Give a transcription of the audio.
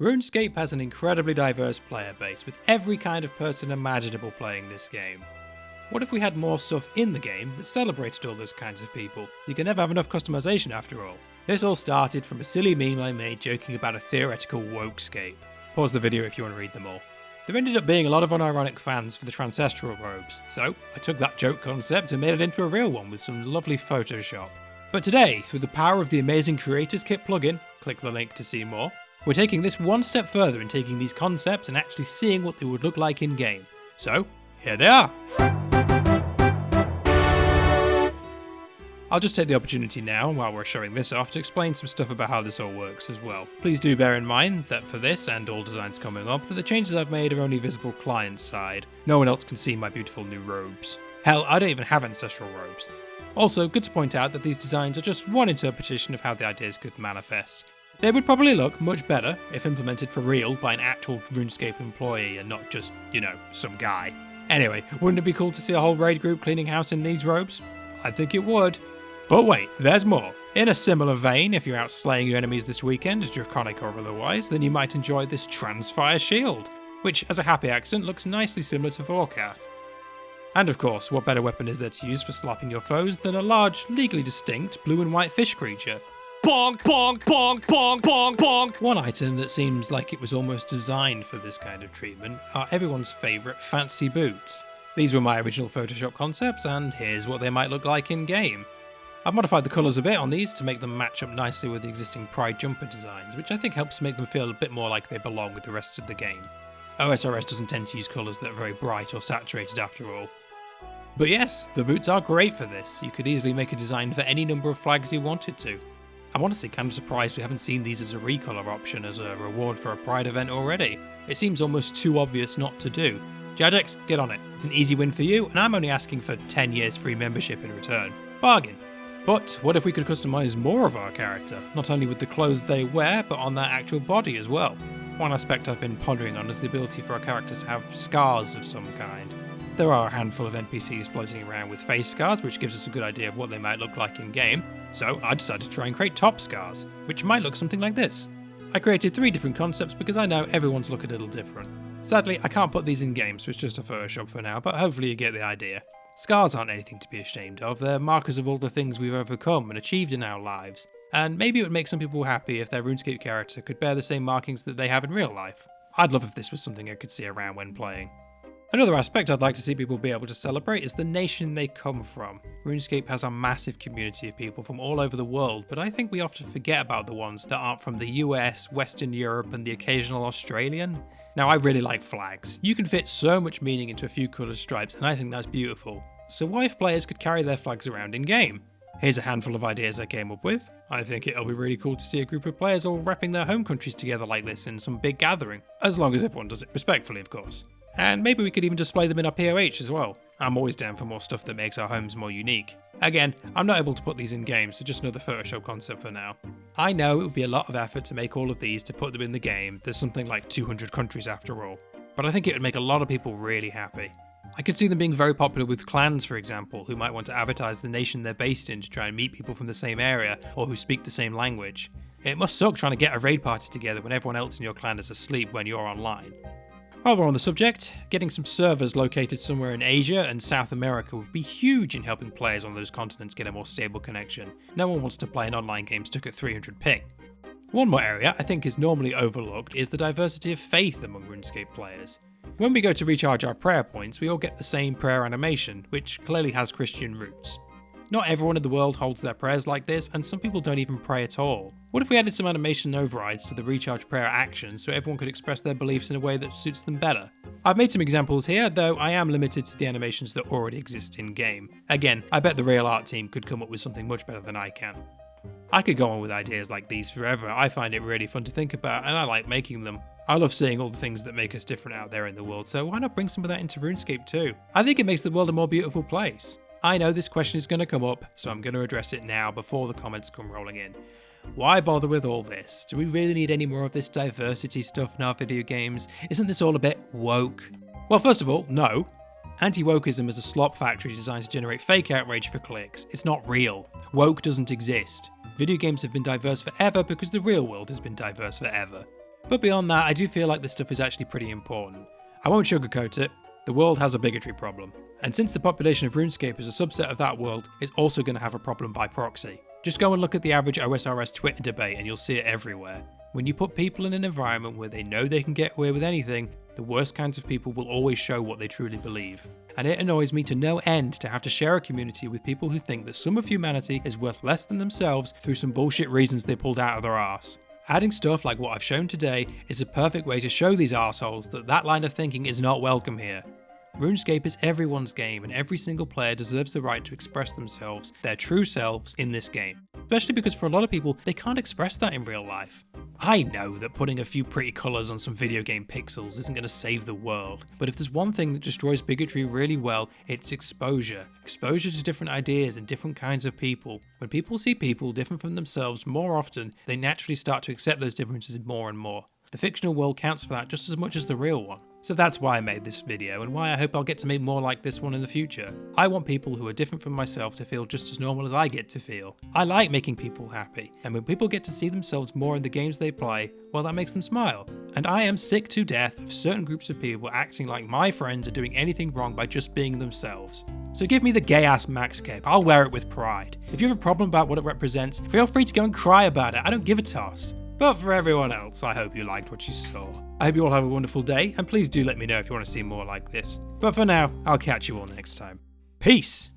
RuneScape has an incredibly diverse player base, with every kind of person imaginable playing this game. What if we had more stuff in the game that celebrated all those kinds of people? You can never have enough customization after all. This all started from a silly meme I made joking about a theoretical wokescape. Pause the video if you want to read them all. There ended up being a lot of unironic fans for the Transcestral robes, so I took that joke concept and made it into a real one with some lovely Photoshop. But today, through the power of the amazing Creators Kit plugin, click the link to see more, we're taking this one step further and taking these concepts and actually seeing what they would look like in game. So, here they are! I'll just take the opportunity now, while we're showing this off, to explain some stuff about how this all works as well. Please do bear in mind that for this, and all designs coming up, that the changes I've made are only visible client side. No one else can see my beautiful new robes. Hell, I don't even have ancestral robes. Also, good to point out that these designs are just one interpretation of how the ideas could manifest. They would probably look much better if implemented for real by an actual RuneScape employee and not just, some guy. Anyway, wouldn't it be cool to see a whole raid group cleaning house in these robes? I think it would. But wait, there's more. In a similar vein, if you're out slaying your enemies this weekend, draconic or otherwise, then you might enjoy this Transfire Shield, which as a happy accident looks nicely similar to Vorkath. And of course, what better weapon is there to use for slapping your foes than a large, legally distinct blue and white fish creature? Bonk, bonk, bonk, bonk, bonk, bonk! One item that seems like it was almost designed for this kind of treatment are everyone's favourite fancy boots. These were my original Photoshop concepts, and here's what they might look like in game. I've modified the colours a bit on these to make them match up nicely with the existing Pride jumper designs, which I think helps make them feel a bit more like they belong with the rest of the game. OSRS doesn't tend to use colours that are very bright or saturated after all. But yes, the boots are great for this. You could easily make a design for any number of flags you wanted to. I'm honestly kind of surprised we haven't seen these as a recolor option as a reward for a Pride event already. It seems almost too obvious not to do. Jagex, get on it. It's an easy win for you, and I'm only asking for 10 years free membership in return. Bargain. But what if we could customise more of our character, not only with the clothes they wear, but on their actual body as well? One aspect I've been pondering on is the ability for our characters to have scars of some kind. There are a handful of NPCs floating around with face scars, which gives us a good idea of what they might look like in game, so I decided to try and create top scars, which might look something like this. I created 3 different concepts because I know everyone's look a little different. Sadly, I can't put these in game, so it's just a Photoshop for now, but hopefully you get the idea. Scars aren't anything to be ashamed of, they're markers of all the things we've overcome and achieved in our lives, and maybe it would make some people happy if their RuneScape character could bear the same markings that they have in real life. I'd love if this was something I could see around when playing. Another aspect I'd like to see people be able to celebrate is the nation they come from. RuneScape has a massive community of people from all over the world, but I think we often forget about the ones that aren't from the US, Western Europe, and the occasional Australian. Now, I really like flags. You can fit so much meaning into a few coloured stripes, and I think that's beautiful. So why if players could carry their flags around in game? Here's a handful of ideas I came up with. I think it'll be really cool to see a group of players all repping their home countries together like this in some big gathering, as long as everyone does it respectfully, of course. And maybe we could even display them in our POH as well. I'm always down for more stuff that makes our homes more unique. Again, I'm not able to put these in game, so just another Photoshop concept for now. I know it would be a lot of effort to make all of these to put them in the game. There's something like 200 countries after all. But I think it would make a lot of people really happy. I could see them being very popular with clans, for example, who might want to advertise the nation they're based in to try and meet people from the same area or who speak the same language. It must suck trying to get a raid party together when everyone else in your clan is asleep when you're online. While we're on the subject, getting some servers located somewhere in Asia and South America would be huge in helping players on those continents get a more stable connection. No one wants to play an online game stuck at 300 ping. One more area I think is normally overlooked is the diversity of faith among RuneScape players. When we go to recharge our prayer points, we all get the same prayer animation, which clearly has Christian roots. Not everyone in the world holds their prayers like this, and some people don't even pray at all. What if we added some animation overrides to the recharge prayer actions so everyone could express their beliefs in a way that suits them better? I've made some examples here, though I am limited to the animations that already exist in game. Again, I bet the real art team could come up with something much better than I can. I could go on with ideas like these forever. I find it really fun to think about, and I like making them. I love seeing all the things that make us different out there in the world, so why not bring some of that into RuneScape too? I think it makes the world a more beautiful place. I know this question is going to come up, so I'm going to address it now before the comments come rolling in. Why bother with all this? Do we really need any more of this diversity stuff in our video games? Isn't this all a bit woke? Well, first of all, no. Anti-wokeism is a slop factory designed to generate fake outrage for clicks. It's not real. Woke doesn't exist. Video games have been diverse forever because the real world has been diverse forever. But beyond that, I do feel like this stuff is actually pretty important. I won't sugarcoat it, the world has a bigotry problem. And since the population of RuneScape is a subset of that world, it's also going to have a problem by proxy. Just go and look at the average OSRS Twitter debate and you'll see it everywhere. When you put people in an environment where they know they can get away with anything, the worst kinds of people will always show what they truly believe. And it annoys me to no end to have to share a community with people who think that some of humanity is worth less than themselves through some bullshit reasons they pulled out of their arse. Adding stuff like what I've shown today is a perfect way to show these arseholes that that line of thinking is not welcome here. RuneScape is everyone's game and every single player deserves the right to express themselves, their true selves, in this game. Especially because for a lot of people, they can't express that in real life. I know that putting a few pretty colours on some video game pixels isn't going to save the world, but if there's one thing that destroys bigotry really well, it's exposure. Exposure to different ideas and different kinds of people. When people see people different from themselves more often, they naturally start to accept those differences more and more. The fictional world counts for that just as much as the real one. So that's why I made this video and why I hope I'll get to make more like this one in the future. I want people who are different from myself to feel just as normal as I get to feel. I like making people happy, and when people get to see themselves more in the games they play, well, that makes them smile. And I am sick to death of certain groups of people acting like my friends are doing anything wrong by just being themselves. So give me the gay-ass max cape, I'll wear it with pride. If you have a problem about what it represents, feel free to go and cry about it, I don't give a toss. But for everyone else, I hope you liked what you saw. I hope you all have a wonderful day, and please do let me know if you want to see more like this. But for now, I'll catch you all next time. Peace!